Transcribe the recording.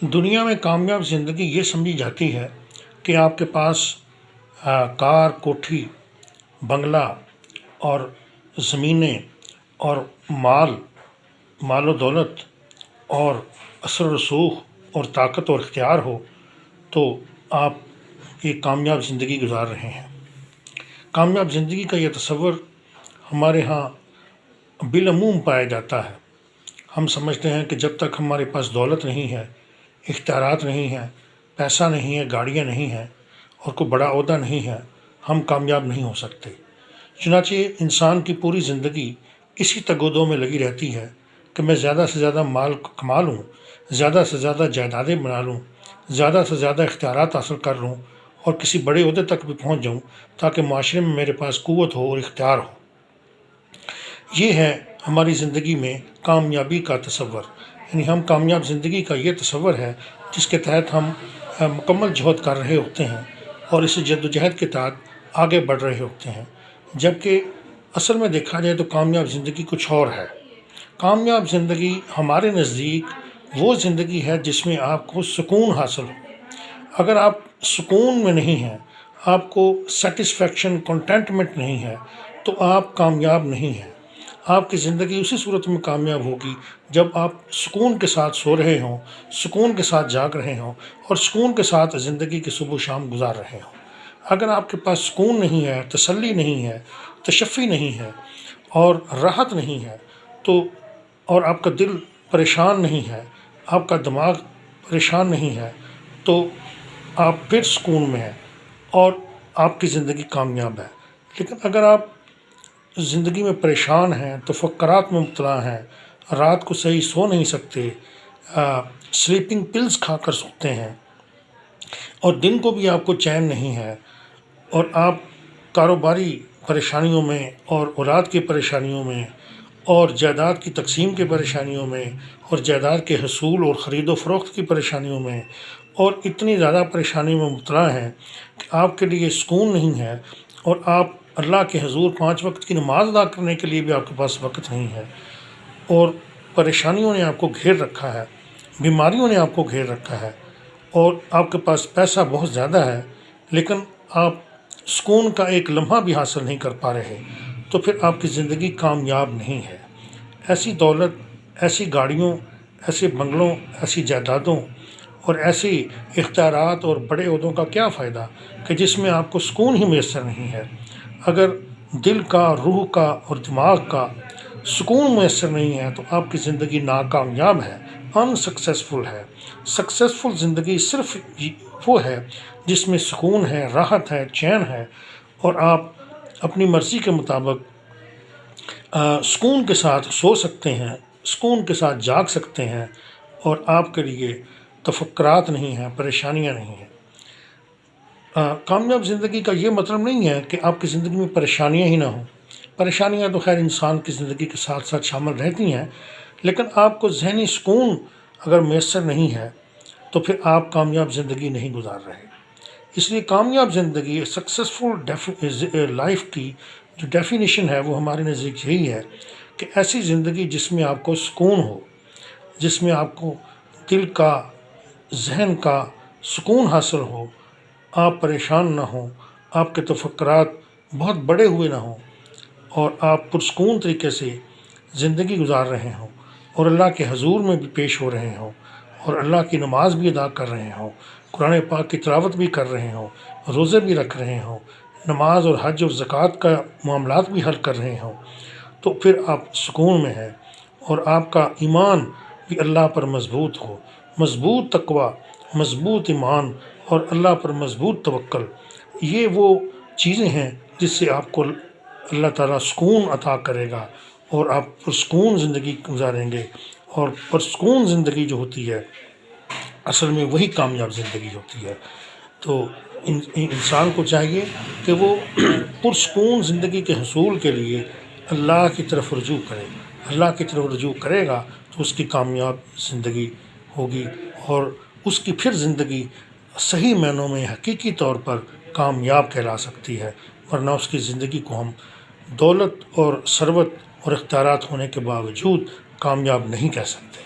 دنیا میں کامیاب زندگی یہ سمجھی جاتی ہے کہ آپ کے پاس کار، کوٹھی، بنگلہ اور زمینیں اور مال و دولت اور اثر و رسوخ اور طاقت اور اختیار ہو تو آپ ایک کامیاب زندگی گزار رہے ہیں۔ کامیاب زندگی کا یہ تصور ہمارے ہاں بالعموم پایا جاتا ہے۔ ہم سمجھتے ہیں کہ جب تک ہمارے پاس دولت نہیں ہے، اختیارات نہیں ہیں، پیسہ نہیں ہے، گاڑیاں نہیں ہیں اور کوئی بڑا عہدہ نہیں ہے، ہم کامیاب نہیں ہو سکتے۔ چنانچہ انسان کی پوری زندگی اسی تگ و دو میں لگی رہتی ہے کہ میں زیادہ سے زیادہ مال کما لوں، زیادہ سے زیادہ جائیدادیں بنا لوں، زیادہ سے زیادہ اختیارات حاصل کر لوں اور کسی بڑے عہدے تک بھی پہنچ جاؤں تاکہ معاشرے میں میرے پاس قوت ہو اور اختیار ہو۔ یہ ہے ہماری زندگی میں کامیابی کا تصور، یعنی ہم کامیاب زندگی کا یہ تصور ہے جس کے تحت ہم مکمل جہد کر رہے ہوتے ہیں اور اس جد و جہد کے تحت آگے بڑھ رہے ہوتے ہیں، جبکہ اصل میں دیکھا جائے تو کامیاب زندگی کچھ اور ہے۔ کامیاب زندگی ہمارے نزدیک وہ زندگی ہے جس میں آپ کو سکون حاصل ہو۔ اگر آپ سکون میں نہیں ہیں، آپ کو سیٹسفیکشن، کنٹینٹمنٹ نہیں ہے تو آپ کامیاب نہیں ہیں۔ آپ کی زندگی اسی صورت میں کامیاب ہوگی جب آپ سکون کے ساتھ سو رہے ہوں، سکون کے ساتھ جاگ رہے ہوں اور سکون کے ساتھ زندگی کی صبح و شام گزار رہے ہوں۔ اگر آپ کے پاس سکون نہیں ہے، تسلی نہیں ہے، تشفی نہیں ہے اور راحت نہیں ہے اور آپ کا دل پریشان نہیں ہے، آپ کا دماغ پریشان نہیں ہے تو آپ پھر سکون میں ہیں اور آپ کی زندگی کامیاب ہے۔ لیکن اگر آپ زندگی میں پریشان ہیں، تفکرات میں مبتلا ہیں، رات کو صحیح سو نہیں سکتے، سلیپنگ پلز کھا کر سوتے ہیں اور دن کو بھی آپ کو چین نہیں ہے اور آپ کاروباری پریشانیوں میں اور اولاد کی پریشانیوں میں اور جائیداد کی تقسیم کی پریشانیوں میں اور جائیداد کے حصول اور خرید و فروخت کی پریشانیوں میں اور اتنی زیادہ پریشانیوں میں مبتلا ہیں کہ آپ کے لیے سکون نہیں ہے اور آپ اللہ کے حضور 5 وقت کی نماز ادا کرنے کے لیے بھی آپ کے پاس وقت نہیں ہے اور پریشانیوں نے آپ کو گھیر رکھا ہے، بیماریوں نے آپ کو گھیر رکھا ہے اور آپ کے پاس پیسہ بہت زیادہ ہے لیکن آپ سکون کا ایک لمحہ بھی حاصل نہیں کر پا رہے، تو پھر آپ کی زندگی کامیاب نہیں ہے۔ ایسی دولت، ایسی گاڑیوں، ایسے بنگلوں، ایسی جائیدادوں اور ایسی اختیارات اور بڑے عہدوں کا کیا فائدہ کہ جس میں آپ کو سکون ہی میسر نہیں ہے۔ اگر دل کا، روح کا اور دماغ کا سکون میسر نہیں ہے تو آپ کی زندگی ناکامیاب ہے، انسکسیسفل ہے۔ سکسیسفل زندگی صرف وہ ہے جس میں سکون ہے، راحت ہے، چین ہے اور آپ اپنی مرضی کے مطابق سکون کے ساتھ سو سکتے ہیں، سکون کے ساتھ جاگ سکتے ہیں اور آپ کے لیے تفکرات نہیں ہیں، پریشانیاں نہیں ہیں۔ کامیاب زندگی کا یہ مطلب نہیں ہے کہ آپ کی زندگی میں پریشانیاں ہی نہ ہوں۔ پریشانیاں تو خیر انسان کی زندگی کے ساتھ ساتھ شامل رہتی ہیں، لیکن آپ کو ذہنی سکون اگر میسر نہیں ہے تو پھر آپ کامیاب زندگی نہیں گزار رہے۔ اس لیے کامیاب زندگی، سکسیسفل لائف کی جو ڈیفینیشن ہے وہ ہمارے نزدیک یہی ہے کہ ایسی زندگی جس میں آپ کو سکون ہو، جس میں آپ کو دل کا، ذہن کا سکون حاصل ہو، آپ پریشان نہ ہوں، آپ کے تفکرات بہت بڑے ہوئے نہ ہوں اور آپ پرسکون طریقے سے زندگی گزار رہے ہوں اور اللہ کے حضور میں بھی پیش ہو رہے ہوں اور اللہ کی نماز بھی ادا کر رہے ہوں، قرآن پاک کی تلاوت بھی کر رہے ہوں، روزے بھی رکھ رہے ہوں، نماز اور حج اور زکوٰۃ کا معاملات بھی حل کر رہے ہوں، تو پھر آپ سکون میں ہیں اور آپ کا ایمان بھی اللہ پر مضبوط ہو، مضبوط تقویٰ، مضبوط ایمان اور اللہ پر مضبوط توکل۔ یہ وہ چیزیں ہیں جس سے آپ کو اللہ تعالیٰ سکون عطا کرے گا اور آپ پرسکون زندگی گزاریں گے، اور پرسکون زندگی جو ہوتی ہے اصل میں وہی کامیاب زندگی ہوتی ہے۔ تو انسان کو چاہیے کہ وہ پرسکون زندگی کے حصول کے لیے اللہ کی طرف رجوع کرے۔ اللہ کی طرف رجوع کرے گا تو اس کی کامیاب زندگی ہوگی اور اس کی پھر زندگی صحیح معنوں میں حقیقی طور پر کامیاب کہلا سکتی ہے، ورنہ اس کی زندگی کو ہم دولت اور ثروت اور اختیارات ہونے کے باوجود کامیاب نہیں کہہ سکتے۔